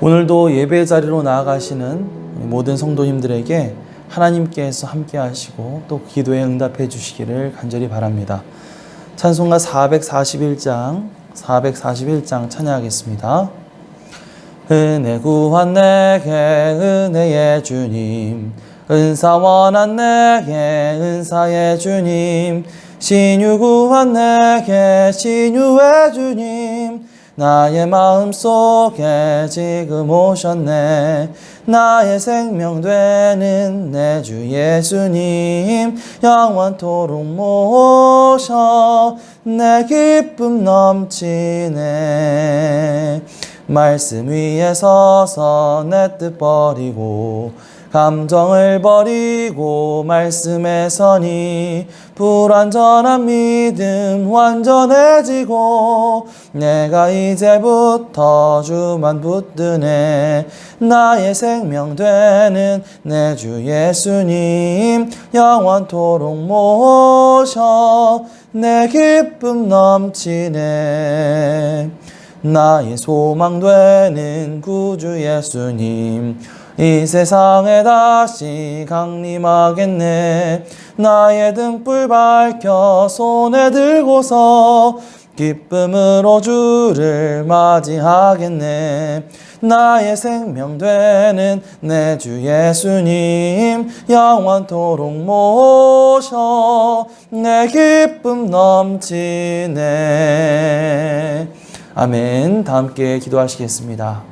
오늘도 예배 자리로 나아가시는 모든 성도님들에게 하나님께서 함께 하시고 또 기도에 응답해 주시기를 간절히 바랍니다. 찬송가 441장 찬양하겠습니다. 은혜 구한 내게 은혜의 주님, 은사 원한 내게 은사의 주님, 신유 구한 내게 신유의 주님, 나의 마음속에 지금 오셨네. 나의 생명 되는 내 주 예수님, 영원토록 모셔 내 기쁨 넘치네. 말씀 위에 서서 내 뜻 버리고 감정을 버리고 말씀에 서니 불완전한 믿음 완전해지고 내가 이제부터 주만 붙드네. 나의 생명 되는 내 주 예수님, 영원토록 모셔 내 기쁨 넘치네. 나의 소망 되는 구주 예수님, 이 세상에 다시 강림하겠네. 나의 등불 밝혀 손에 들고서 기쁨으로 주를 맞이하겠네. 나의 생명 되는 내 주 예수님, 영원토록 모셔 내 기쁨 넘치네. 아멘. 다 함께 기도하시겠습니다.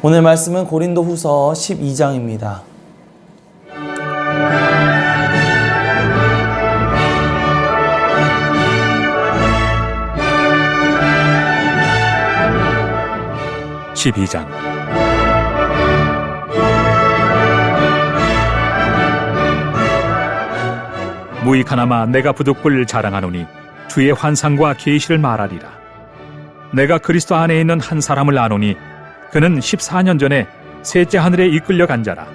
오늘 말씀은 고린도후서 12장입니다. 무익하나마 내가 부득불 자랑하노니 주의 환상과 계시를 말하리라. 내가 그리스도 안에 있는 한 사람을 아노니 그는 14년 전에 셋째 하늘에 이끌려 간 자라.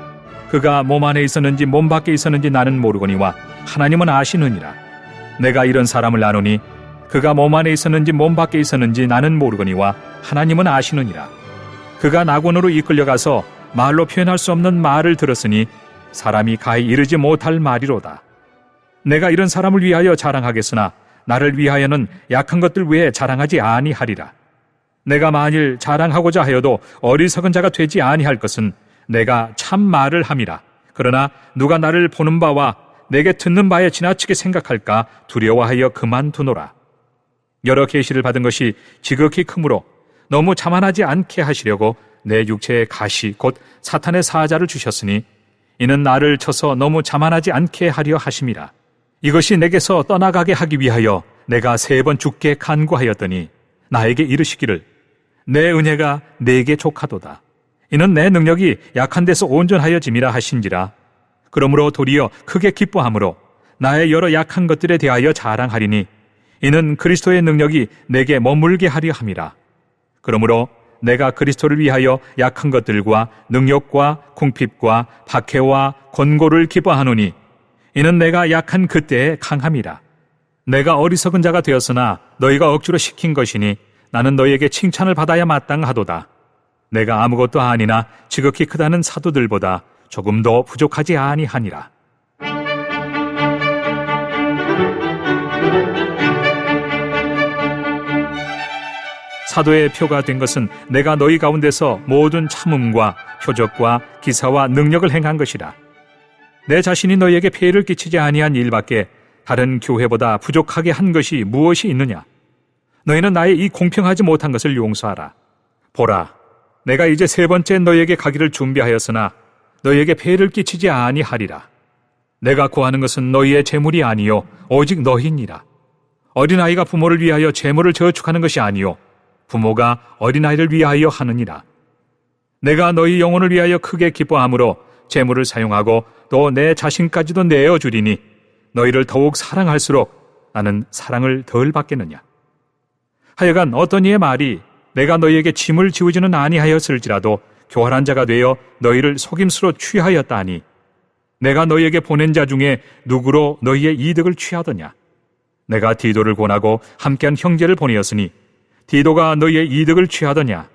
그가 몸 안에 있었는지 몸 밖에 있었는지 나는 모르거니와 하나님은 아시느니라. 내가 이런 사람을 아노니 그가 몸 안에 있었는지 몸 밖에 있었는지 나는 모르거니와 하나님은 아시느니라. 그가 낙원으로 이끌려가서 말로 표현할 수 없는 말을 들었으니 사람이 가히 이르지 못할 말이로다. 내가 이런 사람을 위하여 자랑하겠으나 나를 위하여는 약한 것들 외에 자랑하지 아니하리라. 내가 만일 자랑하고자 하여도 어리석은 자가 되지 아니할 것은 내가 참 말을 함이라. 그러나 누가 나를 보는 바와 내게 듣는 바에 지나치게 생각할까 두려워하여 그만두노라. 여러 계시를 받은 것이 지극히 크므로 너무 자만하지 않게 하시려고 내 육체의 가시 곧 사탄의 사자를 주셨으니 이는 나를 쳐서 너무 자만하지 않게 하려 하심이라. 이것이 내게서 떠나가게 하기 위하여 내가 3번 주께 간구하였더니 나에게 이르시기를 내 은혜가 네게 족하도다. 이는 내 능력이 약한 데서 온전하여짐이라 하신지라. 그러므로 도리어 크게 기뻐함으로 나의 여러 약한 것들에 대하여 자랑하리니 이는 그리스도의 능력이 내게 머물게 하려 함이라. 그러므로 내가 그리스도를 위하여 약한 것들과 능력과 궁핍과 박해와 권고를 기뻐하노니 이는 내가 약한 그때에 강함이라. 내가 어리석은 자가 되었으나 너희가 억지로 시킨 것이니 나는 너희에게 칭찬을 받아야 마땅하도다. 내가 아무것도 아니나 지극히 크다는 사도들보다 조금도 부족하지 아니하니라. 사도의 표가 된 것은 내가 너희 가운데서 모든 참음과 표적과 기사와 능력을 행한 것이라. 내 자신이 너희에게 폐해를 끼치지 아니한 일밖에 다른 교회보다 부족하게 한 것이 무엇이 있느냐? 너희는 나의 이 공평하지 못한 것을 용서하라. 보라, 내가 이제 3번째 너희에게 가기를 준비하였으나 너희에게 폐를 끼치지 아니하리라. 내가 구하는 것은 너희의 재물이 아니요 오직 너희니라. 어린아이가 부모를 위하여 재물을 저축하는 것이 아니요 부모가 어린아이를 위하여 하느니라. 내가 너희 영혼을 위하여 크게 기뻐함으로 재물을 사용하고 또 내 자신까지도 내어주리니 너희를 더욱 사랑할수록 나는 사랑을 덜 받겠느냐. 하여간 어떤 이의 말이 내가 너희에게 짐을 지우지는 아니하였을지라도 교활한 자가 되어 너희를 속임수로 취하였다 하니 내가 너희에게 보낸 자 중에 누구로 너희의 이득을 취하더냐. 내가 디도를 권하고 함께한 형제를 보내었으니 디도가 너희의 이득을 취하더냐.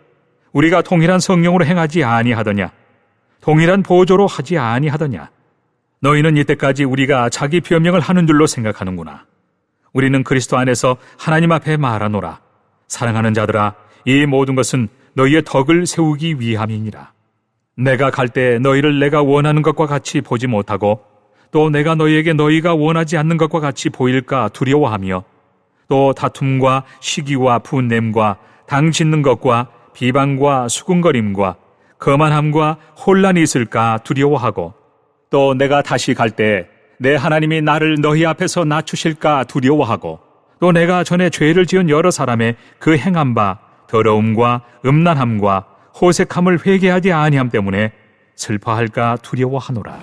우리가 동일한 성령으로 행하지 아니하더냐. 동일한 보조로 하지 아니하더냐. 너희는 이때까지 우리가 자기 변명을 하는 줄로 생각하는구나. 우리는 그리스도 안에서 하나님 앞에 말하노라. 사랑하는 자들아, 이 모든 것은 너희의 덕을 세우기 위함이니라. 내가 갈 때 너희를 내가 원하는 것과 같이 보지 못하고 또 내가 너희에게 너희가 원하지 않는 것과 같이 보일까 두려워하며 또 다툼과 시기와 분냄과 당 짓는 것과 비방과 수군거림과 거만함과 혼란이 있을까 두려워하고 또 내가 다시 갈 때 내 하나님이 나를 너희 앞에서 낮추실까 두려워하고 또 내가 전에 죄를 지은 여러 사람의 그 행한 바 더러움과 음란함과 호색함을 회개하지 아니함 때문에 슬퍼할까 두려워하노라.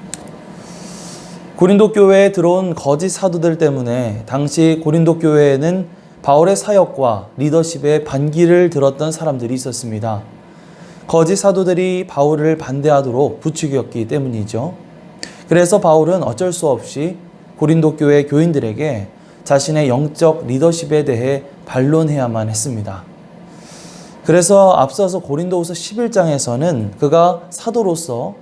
고린도 교회에 들어온 거짓 사도들 때문에 당시 고린도 교회에는 바울의 사역과 리더십에 반기를 들었던 사람들이 있었습니다. 거짓 사도들이 바울을 반대하도록 부추겼기 때문이죠. 그래서 바울은 어쩔 수 없이 고린도 교회 교인들에게 자신의 영적 리더십에 대해 반론해야만 했습니다. 그래서 앞서서 고린도후서 11장에서는 그가 사도로서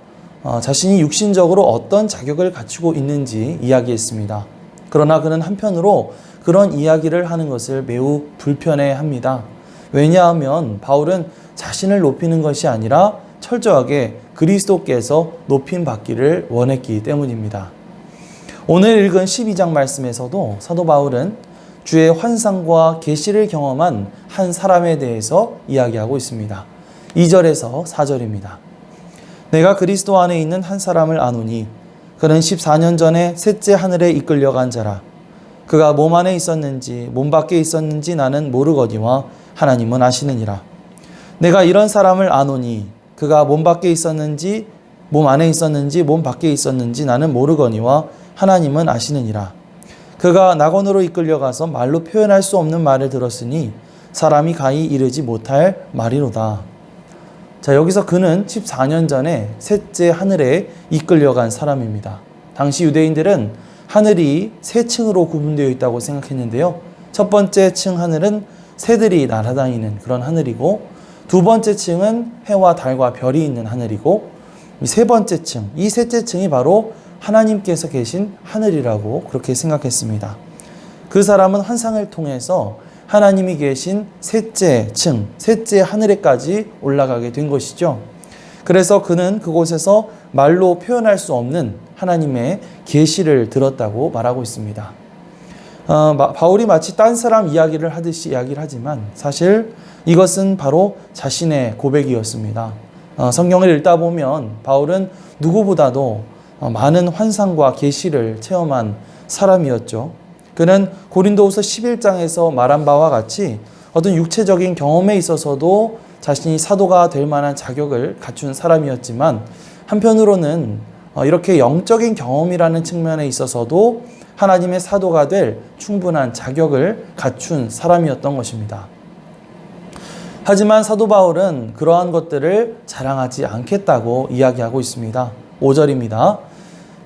자신이 육신적으로 어떤 자격을 갖추고 있는지 이야기했습니다. 그러나 그는 한편으로 그런 이야기를 하는 것을 매우 불편해합니다. 왜냐하면 바울은 자신을 높이는 것이 아니라 철저하게 그리스도께서 높임 받기를 원했기 때문입니다. 오늘 읽은 12장 말씀에서도 사도 바울은 주의 환상과 계시를 경험한 한 사람에 대해서 이야기하고 있습니다. 2절에서 4절입니다. 내가 그리스도 안에 있는 한 사람을 아노니 그는 14년 전에 셋째 하늘에 이끌려간 자라. 그가 몸 안에 있었는지 몸 밖에 있었는지 나는 모르거니와 하나님은 아시느니라. 내가 이런 사람을 아노니 그가 몸 밖에 있었는지 몸 안에 있었는지 몸 밖에 있었는지 나는 모르거니와 하나님은 아시느니라. 그가 낙원으로 이끌려가서 말로 표현할 수 없는 말을 들었으니 사람이 가히 이르지 못할 말이로다. 자, 여기서 그는 14년 전에 셋째 하늘에 이끌려간 사람입니다. 당시 유대인들은 하늘이 세 층으로 구분되어 있다고 생각했는데요. 첫 번째 층 하늘은 새들이 날아다니는 그런 하늘이고, 두 번째 층은 해와 달과 별이 있는 하늘이고, 세 번째 층, 이 셋째 층이 바로 하나님께서 계신 하늘이라고 그렇게 생각했습니다. 그 사람은 환상을 통해서 하나님이 계신 셋째 층, 셋째 하늘에까지 올라가게 된 것이죠. 그래서 그는 그곳에서 말로 표현할 수 없는 하나님의 계시를 들었다고 말하고 있습니다. 바울이 마치 딴 사람 이야기를 하듯이 이야기를 하지만 사실 이것은 바로 자신의 고백이었습니다. 성경을 읽다 보면 바울은 누구보다도 많은 환상과 계시를 체험한 사람이었죠. 그는 고린도후서 11장에서 말한 바와 같이 어떤 육체적인 경험에 있어서도 자신이 사도가 될 만한 자격을 갖춘 사람이었지만, 한편으로는 이렇게 영적인 경험이라는 측면에 있어서도 하나님의 사도가 될 충분한 자격을 갖춘 사람이었던 것입니다. 하지만 사도 바울은 그러한 것들을 자랑하지 않겠다고 이야기하고 있습니다. 5절입니다.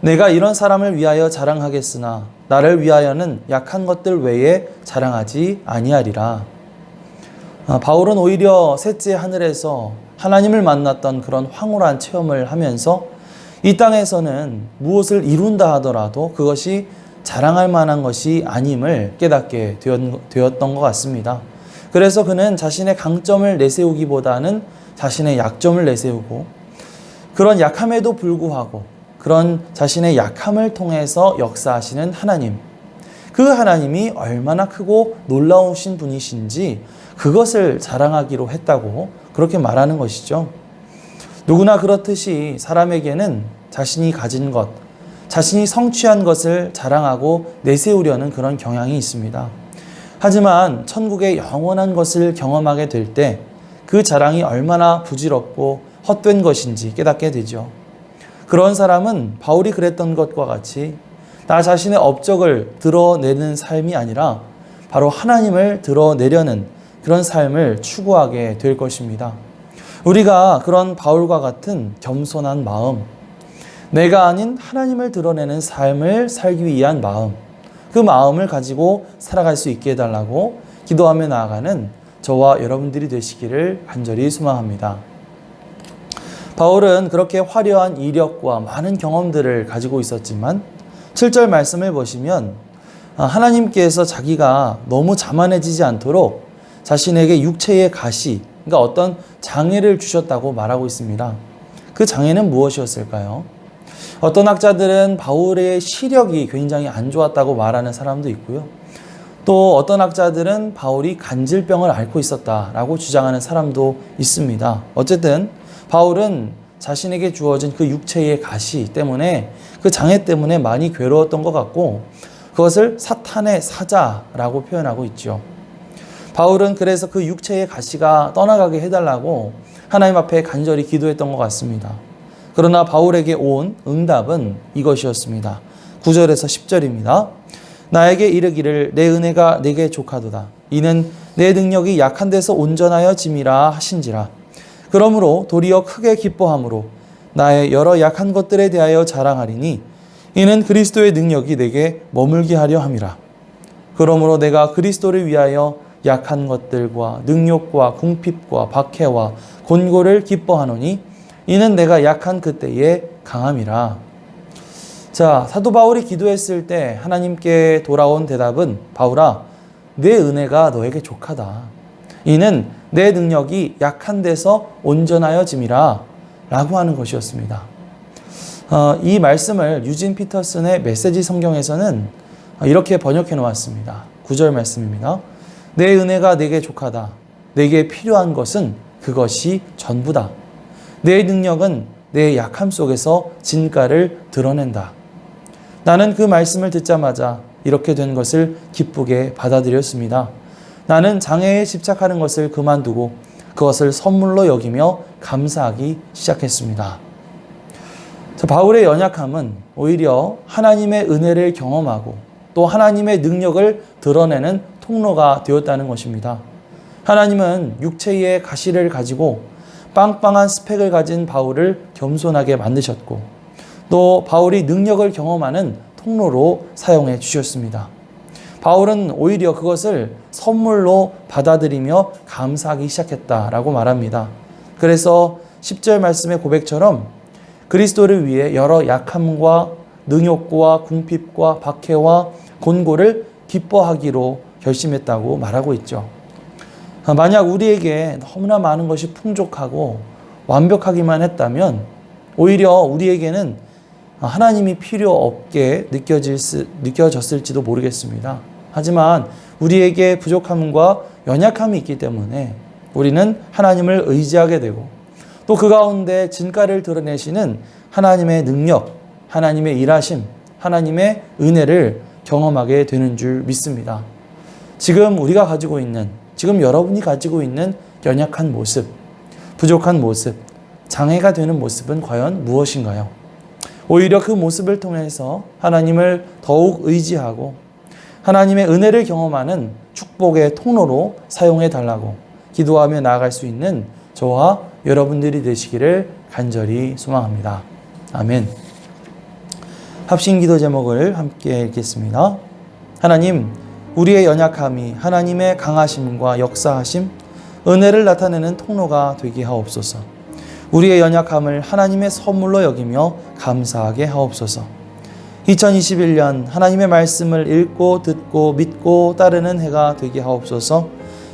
내가 이런 사람을 위하여 자랑하겠으나 나를 위하여는 약한 것들 외에 자랑하지 아니하리라. 바울은 오히려 셋째 하늘에서 하나님을 만났던 그런 황홀한 체험을 하면서 이 땅에서는 무엇을 이룬다 하더라도 그것이 자랑할 만한 것이 아님을 깨닫게 되었던 것 같습니다. 그래서 그는 자신의 강점을 내세우기보다는 자신의 약점을 내세우고, 그런 약함에도 불구하고 그런 자신의 약함을 통해서 역사하시는 하나님, 그 하나님이 얼마나 크고 놀라우신 분이신지 그것을 자랑하기로 했다고 그렇게 말하는 것이죠. 누구나 그렇듯이 사람에게는 자신이 가진 것, 자신이 성취한 것을 자랑하고 내세우려는 그런 경향이 있습니다. 하지만 천국의 영원한 것을 경험하게 될 때 그 자랑이 얼마나 부질없고 헛된 것인지 깨닫게 되죠. 그런 사람은 바울이 그랬던 것과 같이 나 자신의 업적을 드러내는 삶이 아니라 바로 하나님을 드러내려는 그런 삶을 추구하게 될 것입니다. 우리가 그런 바울과 같은 겸손한 마음, 내가 아닌 하나님을 드러내는 삶을 살기 위한 마음, 그 마음을 가지고 살아갈 수 있게 해달라고 기도하며 나아가는 저와 여러분들이 되시기를 간절히 소망합니다. 바울은 그렇게 화려한 이력과 많은 경험들을 가지고 있었지만 7절 말씀을 보시면 하나님께서 자기가 너무 자만해지지 않도록 자신에게 육체의 가시, 그러니까 어떤 장애를 주셨다고 말하고 있습니다. 그 장애는 무엇이었을까요? 어떤 학자들은 바울의 시력이 굉장히 안 좋았다고 말하는 사람도 있고요. 또 어떤 학자들은 바울이 간질병을 앓고 있었다라고 주장하는 사람도 있습니다. 어쨌든 바울은 자신에게 주어진 그 육체의 가시 때문에 그 장애 때문에 많이 괴로웠던 것 같고 그것을 사탄의 사자라고 표현하고 있죠. 바울은 그래서 그 육체의 가시가 떠나가게 해달라고 하나님 앞에 간절히 기도했던 것 같습니다. 그러나 바울에게 온 응답은 이것이었습니다. 9절에서 10절입니다. 나에게 이르기를 내 은혜가 내게 족하도다. 이는 내 능력이 약한 데서 온전하여 짐이라 하신지라. 그러므로 도리어 크게 기뻐함으로 나의 여러 약한 것들에 대하여 자랑하리니 이는 그리스도의 능력이 내게 머물게 하려 함이라. 그러므로 내가 그리스도를 위하여 약한 것들과 능욕과 궁핍과 박해와 곤고를 기뻐하노니 이는 내가 약한 그때에 강함이라. 자, 사도 바울이 기도했을 때 하나님께 돌아온 대답은 바울아, 내 은혜가 너에게 족하다. 이는 내 능력이 약한 데서 온전하여짐이라 라고 하는 것이었습니다. 이 말씀을 유진 피터슨의 메시지 성경에서는 이렇게 번역해 놓았습니다. 9절 말씀입니다. 내 은혜가 내게 족하다. 내게 필요한 것은 그것이 전부다. 내 능력은 내 약함 속에서 진가를 드러낸다. 나는 그 말씀을 듣자마자 이렇게 된 것을 기쁘게 받아들였습니다. 나는 장애에 집착하는 것을 그만두고 그것을 선물로 여기며 감사하기 시작했습니다. 바울의 연약함은 오히려 하나님의 은혜를 경험하고 또 하나님의 능력을 드러내는 통로가 되었다는 것입니다. 하나님은 육체의 가시를 가지고 빵빵한 스펙을 가진 바울을 겸손하게 만드셨고 또 바울이 능력을 경험하는 통로로 사용해 주셨습니다. 바울은 오히려 그것을 선물로 받아들이며 감사하기 시작했다라고 말합니다. 그래서 10절 말씀의 고백처럼 그리스도를 위해 여러 약함과 능욕과 궁핍과 박해와 곤고를 기뻐하기로 결심했다고 말하고 있죠. 만약 우리에게 너무나 많은 것이 풍족하고 완벽하기만 했다면 오히려 우리에게는 하나님이 필요 없게 느껴졌을지도 모르겠습니다. 하지만 우리에게 부족함과 연약함이 있기 때문에 우리는 하나님을 의지하게 되고 또 그 가운데 진가를 드러내시는 하나님의 능력, 하나님의 일하심, 하나님의 은혜를 경험하게 되는 줄 믿습니다. 지금 우리가 가지고 있는, 지금 여러분이 가지고 있는 연약한 모습, 부족한 모습, 장애가 되는 모습은 과연 무엇인가요? 오히려 그 모습을 통해서 하나님을 더욱 의지하고 하나님의 은혜를 경험하는 축복의 통로로 사용해 달라고 기도하며 나아갈 수 있는 저와 여러분들이 되시기를 간절히 소망합니다. 아멘. 합심 기도 제목을 함께 읽겠습니다. 하나님, 우리의 연약함이 하나님의 강하심과 역사하심, 은혜를 나타내는 통로가 되게 하옵소서. 우리의 연약함을 하나님의 선물로 여기며 감사하게 하옵소서. 2021년 하나님의 말씀을 읽고 듣고 믿고 따르는 해가 되게 하옵소서.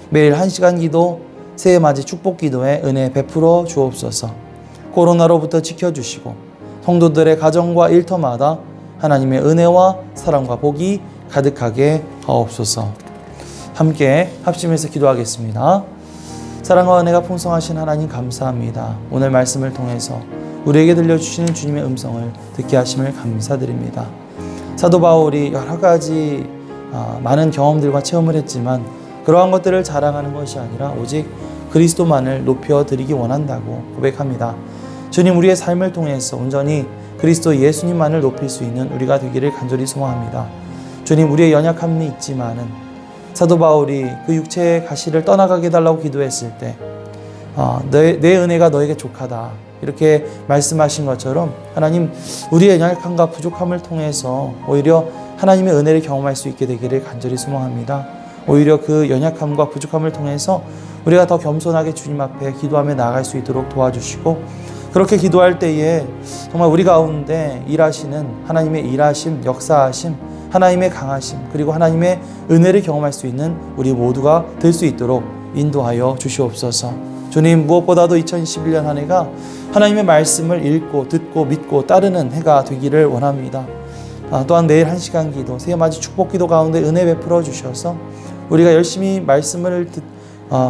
매일 1시간 기도, 새해 맞이 축복 기도에 은혜 베풀어 주옵소서. 코로나로부터 지켜주시고 성도들의 가정과 일터마다 하나님의 은혜와 사랑과 복이 가득하게 하옵소서. 함께 합심해서 기도하겠습니다. 사랑과 은혜가 풍성하신 하나님 감사합니다. 오늘 말씀을 통해서 우리에게 들려주시는 주님의 음성을 듣게 하심을 감사드립니다. 사도 바울이 여러 가지 많은 경험들과 체험을 했지만 그러한 것들을 자랑하는 것이 아니라 오직 그리스도만을 높여드리기 원한다고 고백합니다. 주님, 우리의 삶을 통해서 온전히 그리스도 예수님만을 높일 수 있는 우리가 되기를 간절히 소망합니다. 주님, 우리의 연약함이 있지만은 사도 바울이 그 육체의 가시를 떠나가게 해달라고 기도했을 때 내 은혜가 너에게 족하다 이렇게 말씀하신 것처럼 하나님, 우리의 연약함과 부족함을 통해서 오히려 하나님의 은혜를 경험할 수 있게 되기를 간절히 소망합니다. 오히려 그 연약함과 부족함을 통해서 우리가 더 겸손하게 주님 앞에 기도하며 나아갈 수 있도록 도와주시고, 그렇게 기도할 때에 정말 우리 가운데 일하시는 하나님의 일하심, 역사하심, 하나님의 강하심, 그리고 하나님의 은혜를 경험할 수 있는 우리 모두가 될 수 있도록 인도하여 주시옵소서. 주님, 무엇보다도 2021년 한 해가 하나님의 말씀을 읽고 듣고 믿고 따르는 해가 되기를 원합니다. 또한 내일 1시간 기도, 새해맞이 축복기도 가운데 은혜 베풀어 주셔서 우리가 열심히 말씀을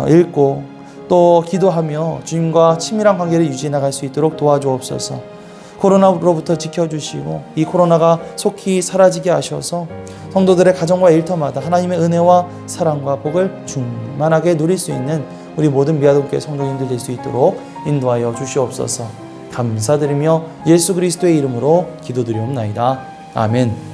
읽고 또 기도하며 주님과 친밀한 관계를 유지해 나갈 수 있도록 도와주옵소서. 코로나로부터 지켜주시고 이 코로나가 속히 사라지게 하셔서 성도들의 가정과 일터마다 하나님의 은혜와 사랑과 복을 충만하게 누릴 수 있는 우리 모든 미아동교회 성도님들 될 수 있도록 인도하여 주시옵소서. 감사드리며 예수 그리스도의 이름으로 기도드리옵나이다. 아멘.